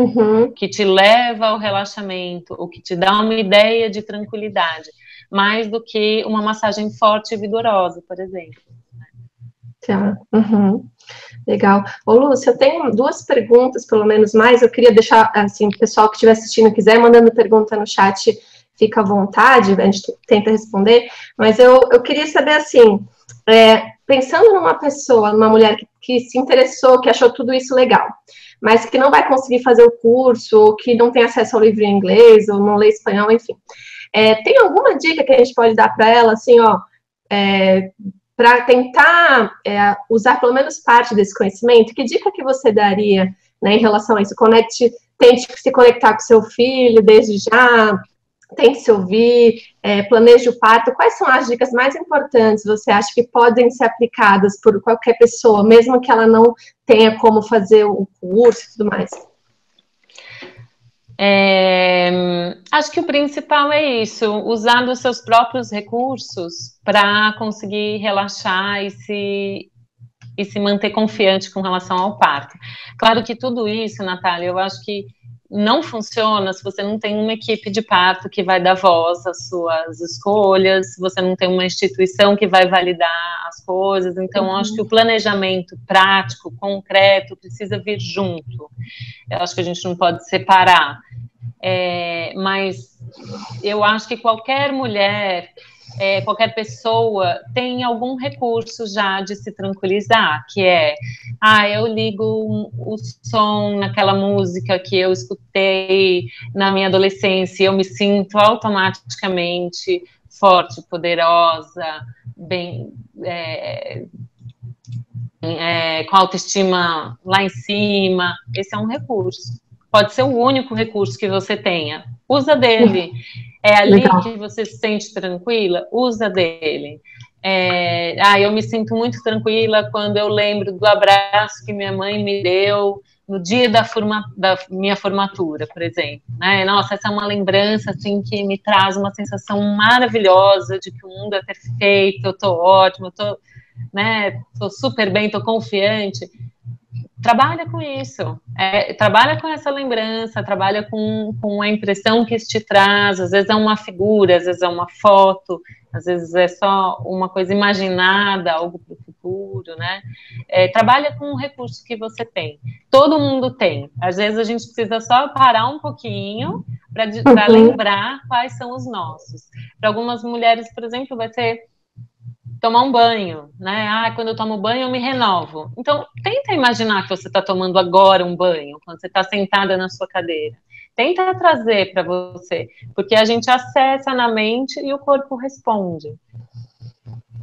que te leva ao relaxamento, ou que te dá uma ideia de tranquilidade, mais do que uma massagem forte e vigorosa, por exemplo. Tá. Legal. Ô, Lúcia, eu tenho 2 perguntas, pelo menos mais. Eu queria deixar, assim, o pessoal que estiver assistindo quiser, mandando pergunta no chat, fica à vontade, a gente tenta responder. Mas eu queria saber, assim, pensando numa pessoa, numa mulher que se interessou, que achou tudo isso legal, mas que não vai conseguir fazer o curso, ou que não tem acesso ao livro em inglês, ou não lê espanhol, enfim. Tem alguma dica que a gente pode dar para ela, assim, ó, para tentar usar pelo menos parte desse conhecimento? Que dica que você daria, né, em relação a isso? Tente se conectar com seu filho desde já, tente se ouvir, planeje o parto. Quais são as dicas mais importantes, você acha, que podem ser aplicadas por qualquer pessoa, mesmo que ela não tenha como fazer o curso e tudo mais? Acho que o principal é isso, usar os seus próprios recursos para conseguir relaxar e se manter confiante com relação ao parto. Claro que tudo isso, Natália, eu acho que não funciona se você não tem uma equipe de parto que vai dar voz às suas escolhas, se você não tem uma instituição que vai validar as coisas. Então, acho que o planejamento prático, concreto, precisa vir junto. Eu acho que a gente não pode separar. Mas eu acho que qualquer mulher, qualquer pessoa tem algum recurso já de se tranquilizar, que eu ligo o som naquela música que eu escutei na minha adolescência e eu me sinto automaticamente forte, poderosa, bem, com a autoestima lá em cima. Esse é um recurso. Pode ser o único recurso que você tenha. Usa dele. É ali Legal. Que você se sente tranquila? Usa dele. Eu me sinto muito tranquila quando eu lembro do abraço que minha mãe me deu no dia da minha formatura, por exemplo. Né? Nossa, essa é uma lembrança assim, que me traz uma sensação maravilhosa de que o mundo é perfeito, eu estou ótima, tô super bem, tô confiante. Trabalha com isso, trabalha com essa lembrança, trabalha com a impressão que isso te traz. Às vezes é uma figura, às vezes é uma foto, às vezes é só uma coisa imaginada, algo para o futuro, né? Trabalha com o recurso que você tem. Todo mundo tem. Às vezes a gente precisa só parar um pouquinho para lembrar quais são os nossos. Para algumas mulheres, por exemplo, vai ser tomar um banho, né? Quando eu tomo banho eu me renovo. Então, tenta imaginar que você está tomando agora um banho, quando você está sentada na sua cadeira. Tenta trazer para você, porque a gente acessa na mente e o corpo responde.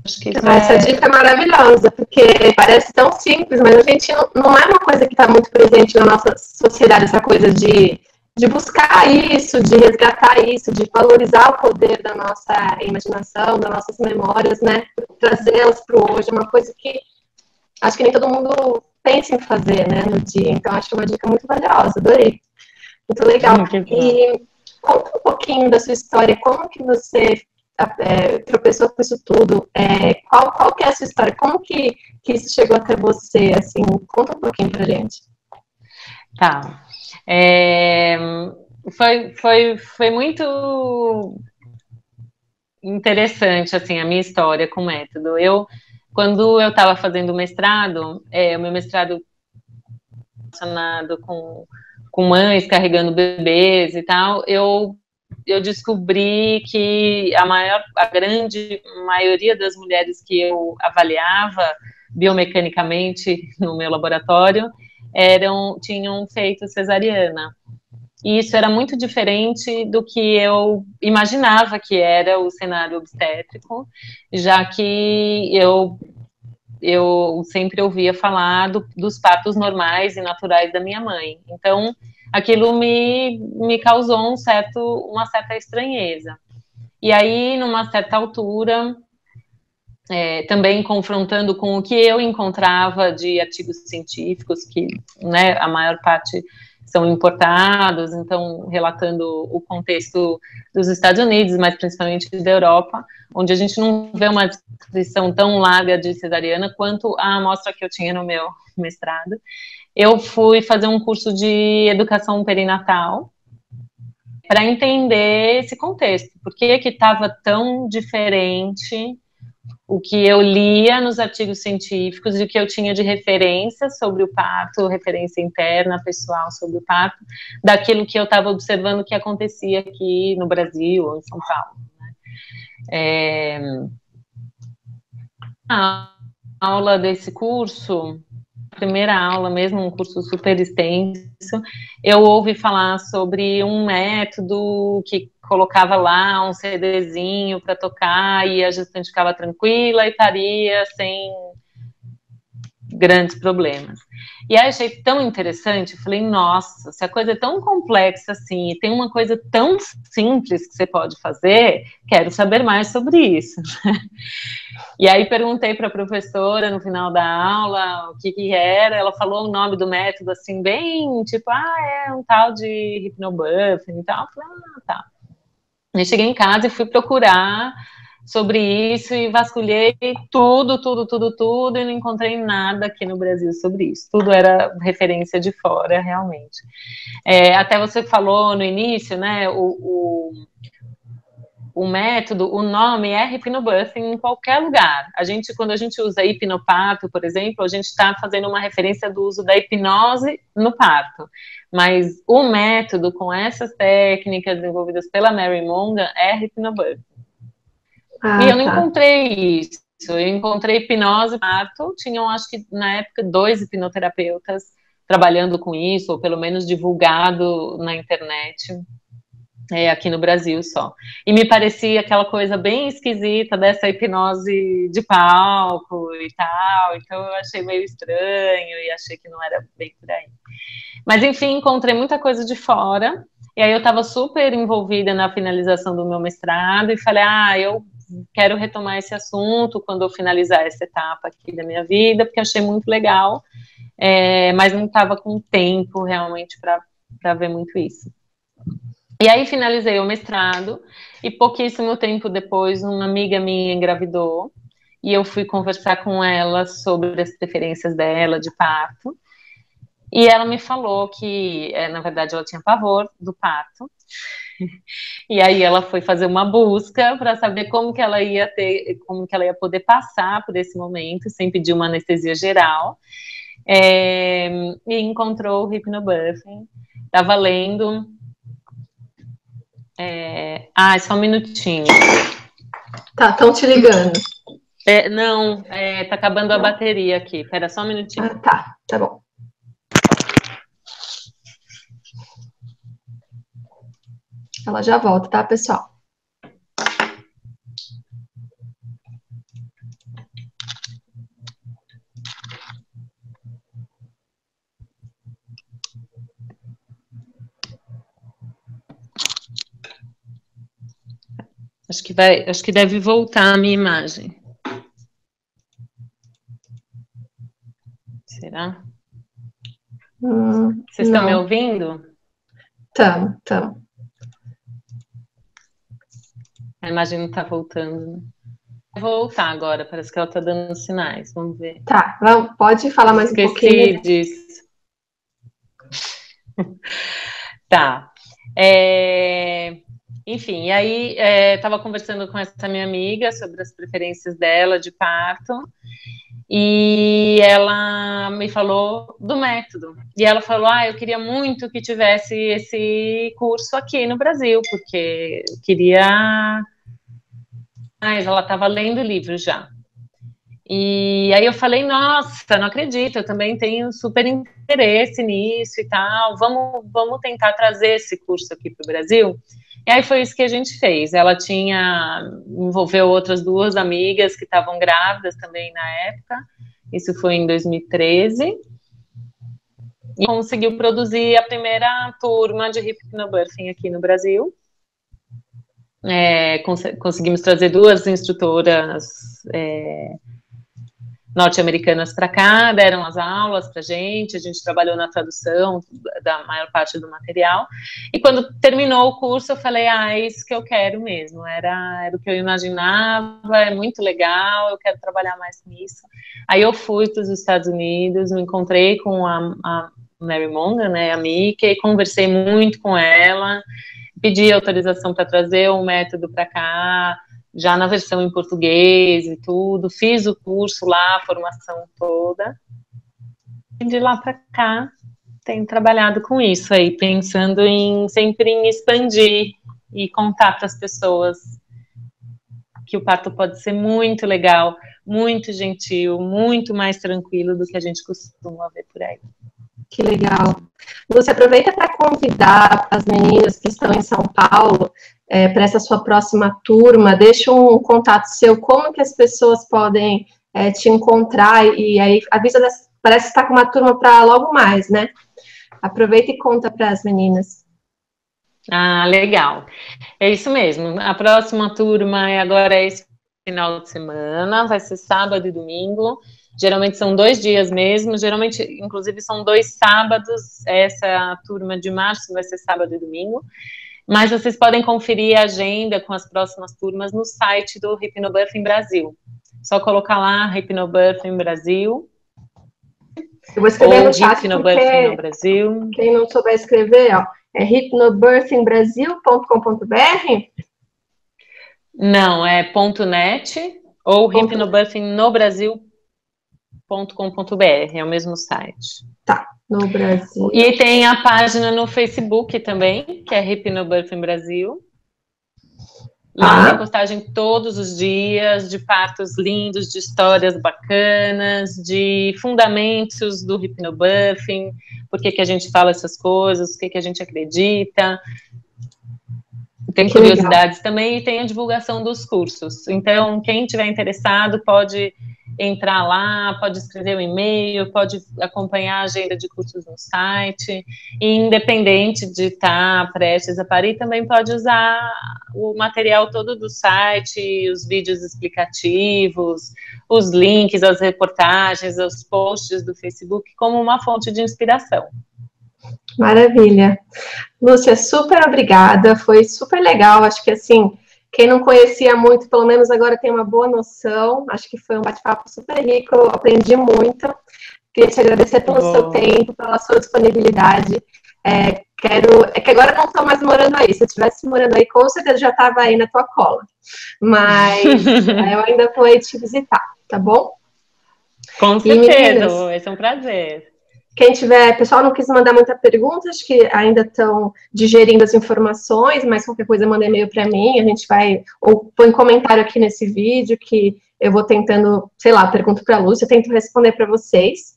Acho que isso Essa dica é maravilhosa, porque parece tão simples, mas a gente não é uma coisa que está muito presente na nossa sociedade, essa coisa de buscar isso, de resgatar isso, de valorizar o poder da nossa imaginação, das nossas memórias, né? Trazê-las para o hoje, é uma coisa que acho que nem todo mundo pensa em fazer, né, no dia. Então, acho uma dica muito valiosa, adorei. Muito legal. E conta um pouquinho da sua história, como que você tropeçou com isso tudo, qual que é a sua história, como que isso chegou até você, assim, conta um pouquinho pra gente. Tá. Foi muito interessante, assim, a minha história com o método. Quando eu estava fazendo o mestrado, o meu mestrado relacionado com mães carregando bebês e tal, eu descobri que a grande maioria das mulheres que eu avaliava biomecanicamente no meu laboratório tinham feito cesariana. E isso era muito diferente do que eu imaginava que era o cenário obstétrico, já que eu sempre ouvia falar dos partos normais e naturais da minha mãe. Então, aquilo me causou uma certa estranheza. E aí, numa certa altura, também confrontando com o que eu encontrava de artigos científicos, que, né, a maior parte são importados, então relatando o contexto dos Estados Unidos, mas principalmente da Europa, onde a gente não vê uma descrição tão larga de cesariana quanto a amostra que eu tinha no meu mestrado. Eu fui fazer um curso de educação perinatal para entender esse contexto, por que estava tão diferente o que eu lia nos artigos científicos e o que eu tinha de referência sobre o parto, referência interna, pessoal sobre o parto, daquilo que eu estava observando que acontecia aqui no Brasil ou em São Paulo. Né? A aula desse curso, a primeira aula mesmo, um curso super extenso, eu ouvi falar sobre um método que colocava lá um CDzinho para tocar e a gestante ficava tranquila e estaria sem grandes problemas. E aí achei tão interessante, falei, nossa, se a coisa é tão complexa assim, e tem uma coisa tão simples que você pode fazer, quero saber mais sobre isso. E aí perguntei para a professora no final da aula o que era, ela falou o nome do método assim, bem, tipo, é um tal de hypnobirthing e tal. Eu falei, tá. Eu cheguei em casa e fui procurar sobre isso e vasculhei tudo e não encontrei nada aqui no Brasil sobre isso. Tudo era referência de fora, realmente. Até você falou no início, né, o método, o nome é hypnobirthing em qualquer lugar. Quando a gente usa hipnopato, por exemplo, a gente está fazendo uma referência do uso da hipnose no parto. Mas o método, com essas técnicas desenvolvidas pela Mary Mongan, é hypnobirthing. E eu não encontrei isso. Eu encontrei hipnose no parto. Tinham, acho que na época, 2 hipnoterapeutas trabalhando com isso, ou pelo menos divulgado na internet. Aqui no Brasil só. E me parecia aquela coisa bem esquisita dessa hipnose de palco e tal, então eu achei meio estranho e achei que não era bem por aí. Mas enfim, encontrei muita coisa de fora, e aí eu estava super envolvida na finalização do meu mestrado e falei, eu quero retomar esse assunto quando eu finalizar essa etapa aqui da minha vida, porque achei muito legal, mas não estava com tempo realmente para ver muito isso. E aí finalizei o mestrado e pouquíssimo tempo depois uma amiga minha engravidou e eu fui conversar com ela sobre as preferências dela de parto e ela me falou que, na verdade, ela tinha pavor do parto e aí ela foi fazer uma busca para saber como que ela ia poder passar por esse momento sem pedir uma anestesia geral e encontrou o hypnobirthing. Estava lendo. Só um minutinho. Tá, estão te ligando. Não, tá acabando a bateria aqui. Espera só um minutinho. Tá bom. Ela já volta, tá, pessoal? Acho que deve voltar a minha imagem. Será? Vocês estão me ouvindo? Estamos. A imagem não está voltando, né? Vou voltar agora, parece que ela está dando sinais, vamos ver. Tá, pode falar mais um pouquinho. Esqueci disso. Tá. Enfim, e aí estava conversando com essa minha amiga sobre as preferências dela de parto, e ela me falou do método. E ela falou, eu queria muito que tivesse esse curso aqui no Brasil, porque eu queria... Mas ela estava lendo o livro já. E aí eu falei, nossa, não acredito, eu também tenho super interesse nisso e tal, vamos tentar trazer esse curso aqui para o Brasil. E aí foi isso que a gente fez. Ela envolveu outras 2 amigas que estavam grávidas também na época, isso foi em 2013, e conseguiu produzir a primeira turma de Hypnobirthing aqui no Brasil. Conseguimos trazer 2 instrutoras norte-americanas para cá, deram as aulas para a gente trabalhou na tradução da maior parte do material, e quando terminou o curso eu falei, é isso que eu quero mesmo, era o que eu imaginava, é muito legal, eu quero trabalhar mais nisso. Aí eu fui para os Estados Unidos, me encontrei com a Mary Mongan, né, a Mika, e conversei muito com ela, pedi autorização para trazer o método para cá, já na versão em português e tudo, fiz o curso lá, a formação toda, e de lá para cá tenho trabalhado com isso aí, pensando sempre em expandir e contar para as pessoas que o parto pode ser muito legal, muito gentil, muito mais tranquilo do que a gente costuma ver por aí. Que legal. Você aproveita para convidar as meninas que estão em São Paulo para essa sua próxima turma, deixa um contato seu, como que as pessoas podem te encontrar, e aí avisa, parece que está com uma turma para logo mais, né? Aproveita e conta para as meninas. Legal. É isso mesmo. A próxima turma agora esse final de semana, vai ser sábado e domingo. Geralmente são 2 dias mesmo, geralmente, inclusive, são 2 sábados. Essa turma de março vai ser sábado e domingo. Mas vocês podem conferir a agenda com as próximas turmas no site do Hypnobirthing Brasil. Só colocar lá Hypnobirthing Brasil. Eu vou escrever no chat Hypnobirthing no Brasil. Quem não souber escrever, é hypnobirthingbrasil.com.br? Não, é .net ou hypnobirthingnobrasil.com.br, é o mesmo site. Tá, no Brasil. E tem a página no Facebook também, que é Hypnobirthing Brasil. Lá tem postagem todos os dias de partos lindos, de histórias bacanas, de fundamentos do Hypnobirthing, por que a gente fala essas coisas, o que a gente acredita. Tem curiosidades também, e tem a divulgação dos cursos. Então, quem tiver interessado pode entrar lá, pode escrever um e-mail, pode acompanhar a agenda de cursos no site, e independente de estar prestes a parir, também pode usar o material todo do site, os vídeos explicativos, os links, as reportagens, os posts do Facebook, como uma fonte de inspiração. Maravilha. Lúcia, super obrigada, foi super legal, acho que assim, quem não conhecia muito, pelo menos agora tem uma boa noção, acho que foi um bate-papo super rico, eu aprendi muito, queria te agradecer pelo seu tempo, pela sua disponibilidade, é que agora eu não estou mais morando aí, se eu estivesse morando aí, com certeza já estava aí na tua cola, mas eu ainda vou aí te visitar, tá bom? Com certeza, esse é um prazer. Quem tiver, pessoal, não quis mandar muita pergunta, acho que ainda estão digerindo as informações, mas qualquer coisa manda e-mail para mim, a gente vai, ou põe comentário aqui nesse vídeo, que eu vou tentando, sei lá, pergunto para a Lúcia, eu tento responder para vocês.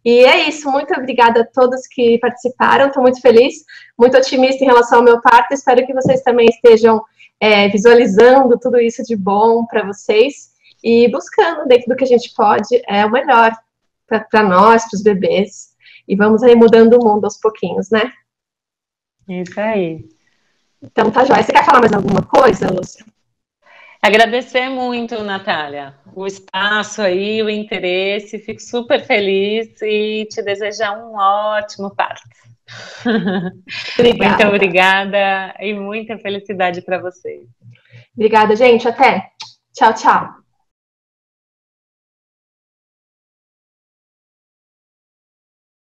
E é isso, muito obrigada a todos que participaram, estou muito feliz, muito otimista em relação ao meu parto, espero que vocês também estejam visualizando tudo isso de bom para vocês, e buscando, dentro do que a gente pode, o melhor para nós, para os bebês. E vamos aí mudando o mundo aos pouquinhos, né? Isso aí. Então, tá joia. Você quer falar mais alguma coisa, Lúcia? Agradecer muito, Natália, o espaço aí, o interesse, fico super feliz e te desejar um ótimo parto. Muito Obrigada. obrigada e muita felicidade para vocês. Obrigada, gente. Até. Tchau, tchau.